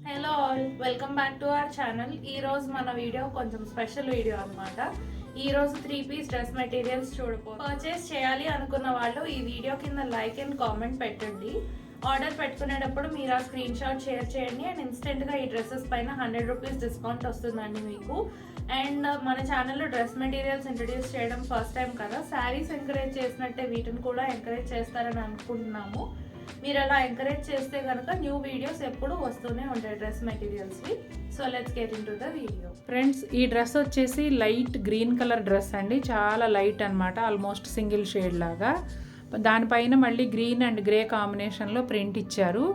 Hello all, welcome back to our channel. ఈ రోజు మన వీడియో కొంచెం స్పెషల్ వీడియో అనమాట. ఈ రోజు 3 పీస్ డ్రెస్ మెటీరియల్స్ పర్చేస్ చేయాలి అనుకున్న వాళ్ళు ఈ వీడియో కింద లైక్ అండ్ కామెంట్ పెట్టండి. ఆర్డర్ పెట్టుకునేటప్పుడు మీరు ఆ స్క్రీన్ షాట్ షేర్ చేయండి అండ్ ఇన్స్టెంట్గా ఈ డ్రెస్సెస్ పైన 100 రూపీస్ డిస్కౌంట్ వస్తుందండి మీకు. అండ్ మన ఛానల్లో డ్రెస్ మెటీరియల్స్ ఇంట్రడ్యూస్ చేయడం ఫస్ట్ టైం కదా, శారీస్ ఎంకరేజ్ చేసినట్టే వీటిని కూడా ఎంకరేజ్ చేస్తారని అనుకుంటున్నాము. మీరు అలా ఎంకరేజ్ చేస్తే కనుక న్యూ వీడియోస్ ఎప్పుడు వస్తూనే ఉంటాయి డ్రెస్ మెటీరియల్స్వి. So let's get in to the video. Friends, ఈ డ్రెస్ వచ్చేసి లైట్ గ్రీన్ కలర్ డ్రెస్ అండి. చాలా లైట్ అనమాట, ఆల్మోస్ట్ సింగిల్ షేడ్ లాగా. దానిపైన మళ్ళీ గ్రీన్ అండ్ గ్రే కాంబినేషన్లో ప్రింట్ ఇచ్చారు.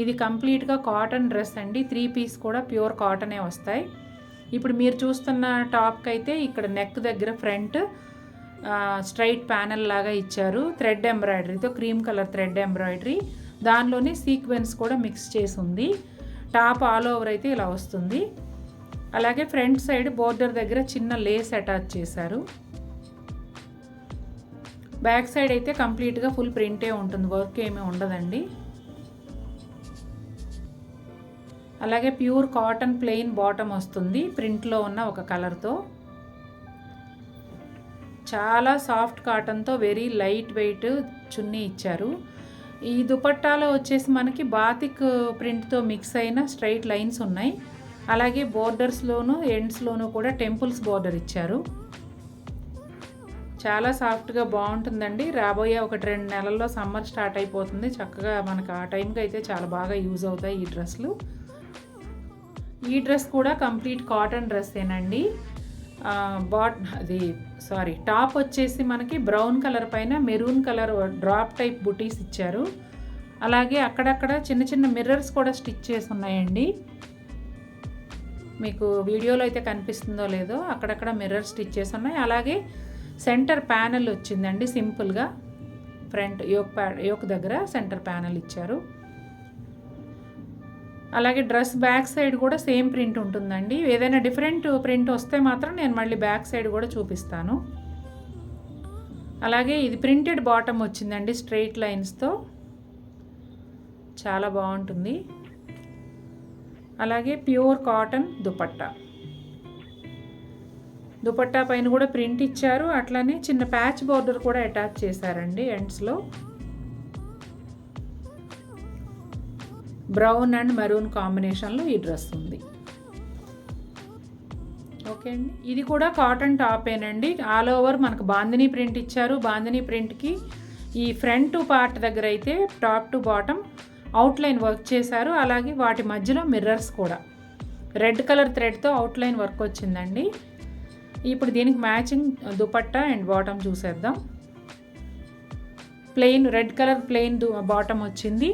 ఇది కంప్లీట్గా కాటన్ డ్రెస్ అండి. 3 పీస్ కూడా ప్యూర్ కాటనే వస్తాయి. ఇప్పుడు మీరు చూస్తున్న టాప్కి అయితే ఇక్కడ నెక్ దగ్గర ఫ్రంట్ స్ట్రైట్ ప్యానల్ లాగా ఇచ్చారు. థ్రెడ్ ఎంబ్రాయిడరీతో, క్రీమ్ కలర్ థ్రెడ్ ఎంబ్రాయిడరీ, దానిలోనే సీక్వెన్స్ కూడా మిక్స్ చేసి ఉంది. టాప్ ఆల్ ఓవర్ అయితే ఇలా వస్తుంది. అలాగే ఫ్రంట్ సైడ్ బోర్డర్ దగ్గర చిన్న లేస్ అటాచ్ చేశారు. బ్యాక్ సైడ్ అయితే కంప్లీట్గా ఫుల్ ప్రింటే ఉంటుంది, వర్క్ ఏమీ ఉండదండి. అలాగే ప్యూర్ కాటన్ ప్లెయిన్ బాటమ్ వస్తుంది ప్రింట్లో ఉన్న ఒక కలర్తో. చాలా సాఫ్ట్ కాటన్తో వెరీ లైట్ వెయిట్ చున్నీ ఇచ్చారు. ఈ దుపట్టాలో వచ్చేసి మనకి బాతిక్ ప్రింట్తో మిక్స్ అయిన స్ట్రైట్ లైన్స్ ఉన్నాయి. అలాగే బోర్డర్స్లోను ఎండ్స్లోనూ కూడా టెంపుల్స్ బోర్డర్ ఇచ్చారు. చాలా సాఫ్ట్గా బాగుంటుందండి. రాబోయే 1-2 నెలల్లో సమ్మర్ స్టార్ట్ అయిపోతుంది. చక్కగా మనకు ఆ టైంకి అయితే చాలా బాగా యూజ్ అవుతాయి ఈ డ్రెస్లు. ఈ డ్రెస్ కూడా కంప్లీట్ కాటన్ డ్రెస్సేనండి. టాప్ వచ్చేసి మనకి బ్రౌన్ కలర్ పైన మెరూన్ కలర్ డ్రాప్ టైప్ బుటీస్ ఇచ్చారు. అలాగే అక్కడక్కడ చిన్న చిన్న మిర్రర్స్ కూడా స్టిచ్ చేసి ఉన్నాయండి. మీకు వీడియోలో అయితే కనిపిస్తుందో లేదో, అక్కడక్కడ మిర్రర్ స్టిచ్ చేసి ఉన్నాయి. అలాగే సెంటర్ ప్యానెల్ వచ్చిందండి సింపుల్గా. ఫ్రంట్ యోక్ దగ్గర సెంటర్ ప్యానెల్ ఇచ్చారు. అలాగే డ్రెస్ బ్యాక్ సైడ్ కూడా సేమ్ ప్రింట్ ఉంటుందండి. ఏదైనా డిఫరెంట్ ప్రింట్ వస్తే మాత్రం నేను మళ్ళీ బ్యాక్ సైడ్ కూడా చూపిస్తాను. అలాగే ఇది ప్రింటెడ్ బాటమ్ వచ్చిందండి స్ట్రైట్ లైన్స్తో, చాలా బాగుంటుంది. అలాగే ప్యూర్ కాటన్ దుపట్టా పైన కూడా ప్రింట్ ఇచ్చారు. అట్లానే చిన్న ప్యాచ్ బోర్డర్ కూడా అటాచ్ చేశారండి ఎండ్స్లో. బ్రౌన్ అండ్ మెరూన్ కాంబినేషన్లో ఈ డ్రెస్ ఉంది. ఓకే అండి, ఇది కూడా కాటన్ టాపేనండి. ఆల్ ఓవర్ మనకు బాందినీ ప్రింట్ ఇచ్చారు. బాందినీ ప్రింట్కి ఈ ఫ్రంట్ పార్ట్ దగ్గర అయితే top to bottom outline work చేశారు. అలాగే వాటి మధ్యలో మిర్రర్స్ కూడా రెడ్ కలర్ థ్రెడ్తో అవుట్లైన్ వర్క్ వచ్చిందండి. ఇప్పుడు దీనికి మ్యాచింగ్ దుపట్టా అండ్ బాటమ్ చూసేద్దాం. Plain red colour plain bottom వచ్చింది.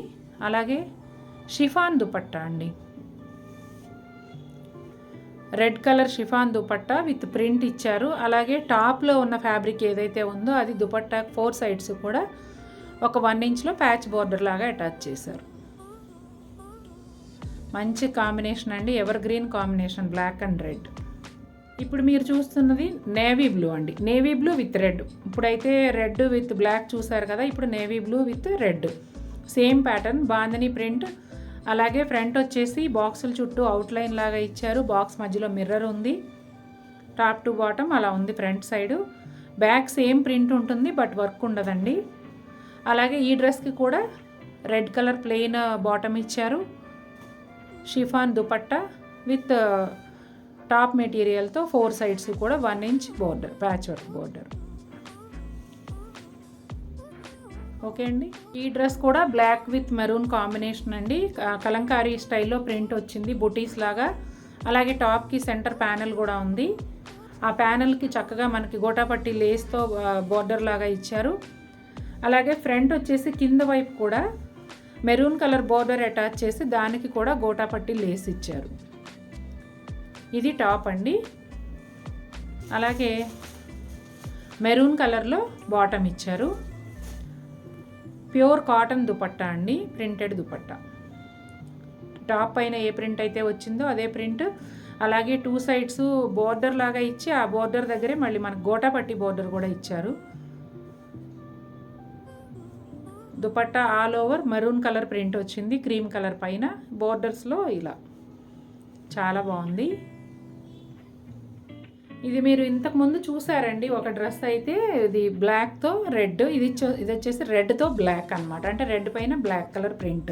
అలాగే షిఫాన్ దుపట్టా అండి, red colour chiffon dupatta with print ఇచ్చారు. అలాగే టాప్లో ఉన్న ఫ్యాబ్రిక్ ఏదైతే ఉందో అది దుపట్టా 4 సైడ్స్ కూడా ఒక 1 ఇంచ్లో ప్యాచ్ బోర్డర్ లాగా అటాచ్ చేశారు. మంచి కాంబినేషన్ అండి, evergreen combination, black and red. ఇప్పుడు మీరు చూస్తున్నది నేవీ బ్లూ అండి. Navy blue with red. ఇప్పుడైతే రెడ్ విత్ బ్లాక్ చూసారు కదా, ఇప్పుడు navy blue with red. Same pattern, bandhani print. అలాగే ఫ్రంట్ వచ్చేసి బాక్సుల చుట్టూ అవుట్లైన్ లాగా ఇచ్చారు. బాక్స్ మధ్యలో మిర్రర్ ఉంది. టాప్ టు బాటమ్ అలా ఉంది front side. Back same print ఉంటుంది బట్ వర్క్ ఉండదండి. అలాగే ఈ డ్రెస్కి కూడా రెడ్ కలర్ ప్లెయిన్ బాటమ్ ఇచ్చారు. షిఫాన్ దుపట్టా విత్ టాప్ మెటీరియల్తో 4 సైడ్స్ కూడా 1 inch border, patch work border. Okay అండి, ఈ డ్రెస్ కూడా బ్లాక్ విత్ మెరూన్ కాంబినేషన్ అండి. కలంకారీ స్టైల్లో ప్రింట్ వచ్చింది బుటీస్ లాగా. అలాగే టాప్కి సెంటర్ ప్యానెల్ కూడా ఉంది. ఆ ప్యానెల్కి చక్కగా మనకి గోటాపట్టి లేస్తో బోర్డర్ లాగా ఇచ్చారు. అలాగే ఫ్రంట్ వచ్చేసి కింద వైపు కూడా మెరూన్ కలర్ బోర్డర్ అటాచ్ చేసి దానికి కూడా గోటాపట్టి లేస్ ఇచ్చారు. ఇది టాప్ అండి. అలాగే మెరూన్ కలర్లో బాటమ్ ఇచ్చారు. ప్యూర్ కాటన్ దుపట్టా అండి, ప్రింటెడ్ దుపట్టా. టాప్ పైన ఏ ప్రింట్ అయితే వచ్చిందో అదే ప్రింట్. అలాగే 2 సైడ్స్ బోర్డర్ లాగా ఇచ్చి ఆ బోర్డర్ దగ్గరే మళ్ళీ మనకు గోటాపట్టి బోర్డర్ కూడా ఇచ్చారు. Dupatta all over maroon colour print వచ్చింది క్రీమ్ కలర్ పైన. బోర్డర్స్లో ఇలా చాలా బాగుంది. ఇది మీరు ఇంతకుముందు చూసారండి ఒక డ్రెస్ అయితే, ఇది బ్లాక్తో రెడ్, ఇది వచ్చేసి రెడ్తో బ్లాక్ అనమాట. అంటే రెడ్ పైన బ్లాక్ కలర్ ప్రింట్.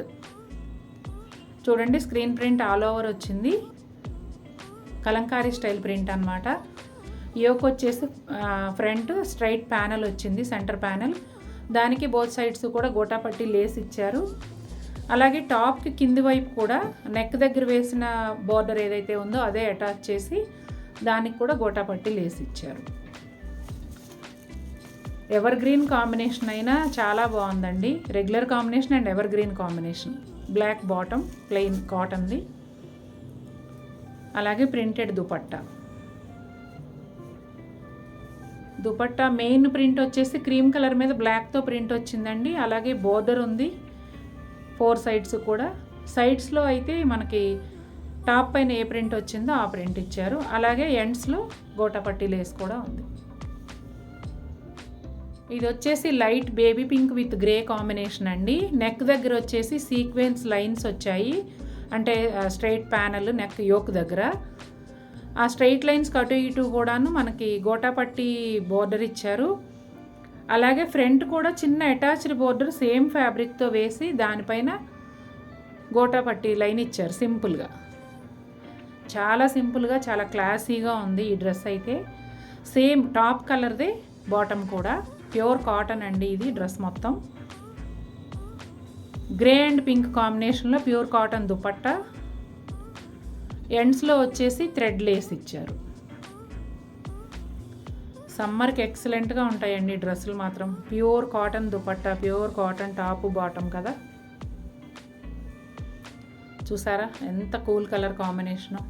చూడండి స్క్రీన్ ప్రింట్ ఆల్ ఓవర్ వచ్చింది, కలంకారీ స్టైల్ ప్రింట్ అనమాట. యోక్ వచ్చేసి ఫ్రంట్ స్ట్రైట్ ప్యానల్ వచ్చింది, సెంటర్ ప్యానల్. దానికి బోత్ సైడ్స్ కూడా గోటాపట్టి లేస్ ఇచ్చారు. అలాగే టాప్కి కింది వైపు కూడా నెక్ దగ్గర వేసిన బార్డర్ ఏదైతే ఉందో అదే అటాచ్ చేసి దానికి కూడా గోటాపట్టి లేస్ ఇచ్చారు. ఎవర్ గ్రీన్ కాంబినేషన్ అయినా చాలా బాగుందండి. Regular combination and evergreen combination. Black bottom plain కాటన్ది, అలాగే printed dupatta. Dupatta main print వచ్చేసి క్రీమ్ కలర్ మీద బ్లాక్తో ప్రింట్ వచ్చిందండి. అలాగే బోర్డర్ ఉంది 4 సైడ్స్ కూడా. సైడ్స్లో అయితే మనకి టాప్ పైన ఏ ప్రింట్ వచ్చిందో ఆ ప్రింట్ ఇచ్చారు. అలాగే ఎండ్స్లో గోటాపట్టి లేస్ కూడా ఉంది. ఇది వచ్చేసి light baby pink with grey combination అండి. నెక్ దగ్గర వచ్చేసి సీక్వెన్స్ లైన్స్ వచ్చాయి, అంటే స్ట్రైట్ ప్యానల్ నెక్ యోక్ దగ్గర. ఆ స్ట్రైట్ లైన్స్ అటు ఇటు కూడాను మనకి గోటాపట్టి బోర్డర్ ఇచ్చారు. అలాగే ఫ్రంట్ కూడా చిన్న అటాచ్డ్ బోర్డర్ సేమ్ ఫ్యాబ్రిక్తో వేసి దానిపైన గోటాపట్టి లైన్ ఇచ్చారు సింపుల్గా. చాలా సింపుల్గా చాలా క్లాసీగా ఉంది ఈ డ్రెస్ అయితే. సేమ్ టాప్ కలర్దే బాటమ్ కూడా. ప్యూర్ కాటన్ అండి ఇది డ్రెస్ మొత్తం. గ్రే అండ్ పింక్ కాంబినేషన్లో ప్యూర్ కాటన్ దుపట్టా. ఎండ్స్లో వచ్చేసి థ్రెడ్ లేస్ ఇచ్చారు. సమ్మర్కి ఎక్సలెంట్గా ఉంటాయండి డ్రెస్సులు మాత్రం. Pure cotton dupatta, pure cotton top bottom కదా. చూసారా ఎంత కూల్ కలర్ కాంబినేషను.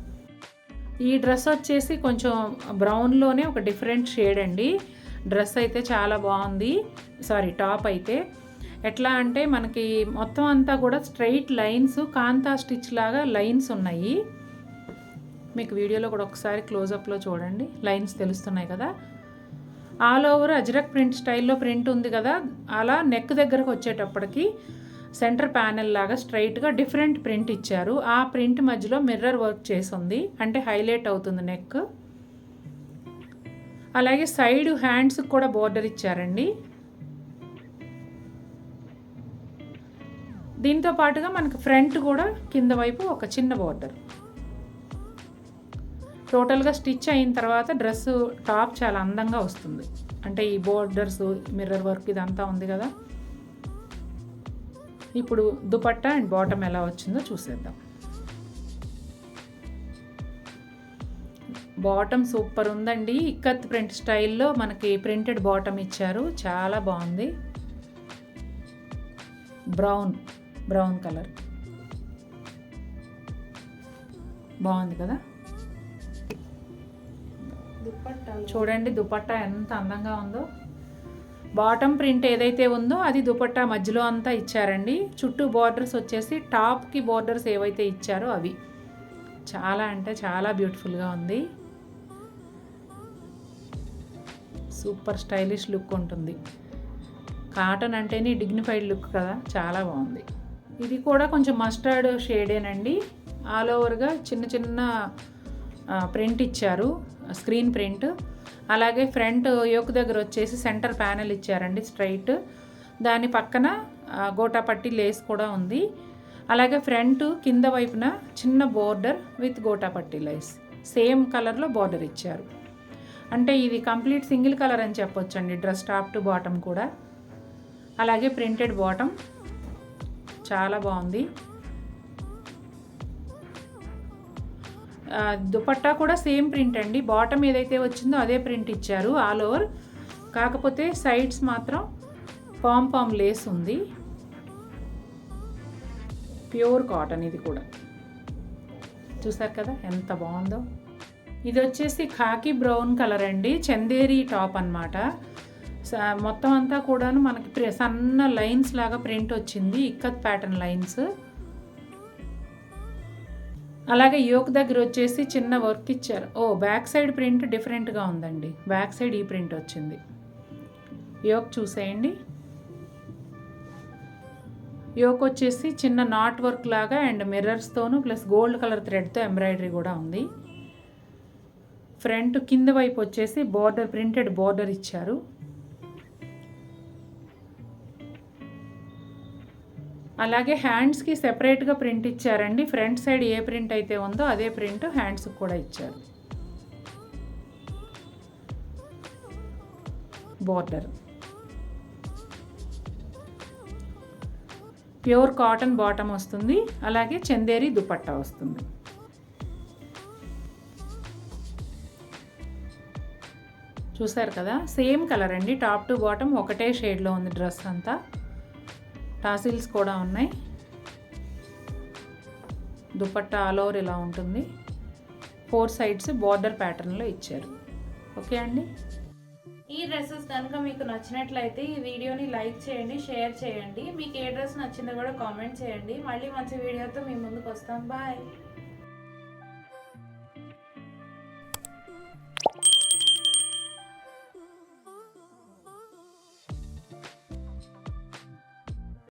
ఈ డ్రెస్ వచ్చేసి కొంచెం బ్రౌన్లోనే ఒక డిఫరెంట్ షేడ్ అండి. డ్రెస్ అయితే చాలా బాగుంది. టాప్ అయితే ఎట్లా అంటే మనకి మొత్తం అంతా కూడా స్ట్రైట్ లైన్స్, కాంతా స్టిచ్ లాగా లైన్స్ ఉన్నాయి. మీకు వీడియోలో కూడా ఒకసారి క్లోజప్లో చూడండి, లైన్స్ తెలుస్తున్నాయి కదా. ఆల్ ఓవర్ అజ్రక్ ప్రింట్ స్టైల్లో ప్రింట్ ఉంది కదా. అలా నెక్ దగ్గరకు వచ్చేటప్పటికి సెంటర్ ప్యానెల్ లాగా స్ట్రైట్గా డిఫరెంట్ ప్రింట్ ఇచ్చారు. ఆ ప్రింట్ మధ్యలో మిర్రర్ వర్క్ చేసి ఉంది, అంటే హైలైట్ అవుతుంది నెక్. అలాగే సైడ్ హ్యాండ్స్కి కూడా బోర్డర్ ఇచ్చారండి. దీంతో పాటుగా మనకు ఫ్రంట్ కూడా కింద వైపు ఒక చిన్న బోర్డర్. టోటల్గా స్టిచ్ అయిన తర్వాత డ్రెస్సు టాప్ చాలా అందంగా వస్తుంది. అంటే ఈ బోర్డర్స్, మిర్రర్ వర్క్ ఇదంతా ఉంది కదా. ఇప్పుడు దుపట్టా అండ్ బాటమ్ ఎలా వచ్చిందో చూసేద్దాం. బాటమ్ సూపర్ ఉందండి. ఇక్కత్ ప్రింట్ స్టైల్లో మనకి ప్రింటెడ్ బాటమ్ ఇచ్చారు, చాలా బాగుంది. బ్రౌన్ కలర్ బాగుంది కదా. చూడండి దుపట్టా ఎంత అందంగా ఉందో. బాటమ్ ప్రింట్ ఏదైతే ఉందో అది దుపట్టా మధ్యలో అంతా ఇచ్చారండి. చుట్టూ బార్డర్స్ వచ్చేసి టాప్కి బార్డర్స్ ఏవైతే ఇచ్చారో అవి. చాలా అంటే చాలా బ్యూటిఫుల్గా ఉంది. సూపర్ స్టైలిష్ లుక్ ఉంటుంది. కాటన్ అంటేనే డిగ్నిఫైడ్ లుక్ కదా, చాలా బాగుంది. ఇది కూడా కొంచెం మస్టర్డ్ షేడేనండి. ఆల్ ఓవర్గా చిన్న చిన్న ప్రింట్ ఇచ్చారు, స్క్రీన్ ప్రింట్. అలాగే ఫ్రంట్ యోక్ దగ్గర వచ్చేసి సెంటర్ ప్యానెల్ ఇచ్చారండి స్ట్రైట్. దాని పక్కన గోటాపట్టి లేస్ కూడా ఉంది. అలాగే ఫ్రంట్ కింద వైపున చిన్న border with gotapatti lace same కలర్లో బోర్డర్ ఇచ్చారు. అంటే ఇది కంప్లీట్ సింగిల్ కలర్ అని చెప్పొచ్చండి డ్రెస్ టాప్ టు బాటమ్ కూడా. అలాగే ప్రింటెడ్ బాటమ్ చాలా బాగుంది. దుపట్టా కూడా సేమ్ ప్రింట్ అండి. బాటమ్ ఏదైతే వచ్చిందో అదే ప్రింట్ ఇచ్చారు ఆల్ ఓవర్. కాకపోతే సైడ్స్ మాత్రం పామ్ లేస్ ఉంది. ప్యూర్ కాటన్ ఇది కూడా. చూసారు కదా ఎంత బాగుందో. ఇది వచ్చేసి ఖాకీ బ్రౌన్ కలర్ అండి, చందేరి టాప్ అన్నమాట. మొత్తం అంతా కూడాను మనకి సన్న లైన్స్ లాగా ప్రింట్ వచ్చింది, ఇక్కత్ ప్యాటర్న్ లైన్స్. అలాగే యోక్ దగ్గర వచ్చేసి చిన్న వర్క్ ఇచ్చారు. బ్యాక్ సైడ్ ప్రింట్ డిఫరెంట్గా ఉందండి. బ్యాక్ సైడ్ ఈ ప్రింట్ వచ్చింది. యోక్ చూసేయండి. యోక్ వచ్చేసి చిన్న నాట్ వర్క్ లాగా అండ్ మిర్రర్స్తోను ప్లస్ గోల్డ్ కలర్ థ్రెడ్తో ఎంబ్రాయిడరీ కూడా ఉంది. ఫ్రంట్ కింద వైపు వచ్చేసి బార్డర్ ప్రింటెడ్ బార్డర్ ఇచ్చారు. అలాగే హ్యాండ్స్కి సెపరేట్గా ప్రింట్ ఇచ్చారండి. ఫ్రంట్ సైడ్ ఏ ప్రింట్ అయితే ఉందో అదే ప్రింట్ హ్యాండ్స్కి కూడా ఇచ్చారు. బార్డర్ ప్యూర్ కాటన్ బాటమ్ వస్తుంది. అలాగే చందేరి దుపట్టా వస్తుంది. చూసారు కదా, సేమ్ కలర్ అండి. టాప్ టు బాటమ్ ఒకటే షేడ్లో ఉంది డ్రెస్ అంతా. టాసిల్స్ కూడా ఉన్నాయి. దుపట్టా ఆల్ ఓవర్ ఇలా ఉంటుంది. 4 సైడ్స్ బార్డర్ ప్యాటర్న్లో ఇచ్చారు. ఓకే అండి. ఈ డ్రెస్సెస్ కనుక మీకు నచ్చినట్లయితే ఈ వీడియోని లైక్ చేయండి, షేర్ చేయండి. మీకు ఏ డ్రెస్ నచ్చిందో కూడా కామెంట్ చేయండి. మళ్ళీ మంచి వీడియోతో మీ ముందుకు వస్తాం. బాయ్.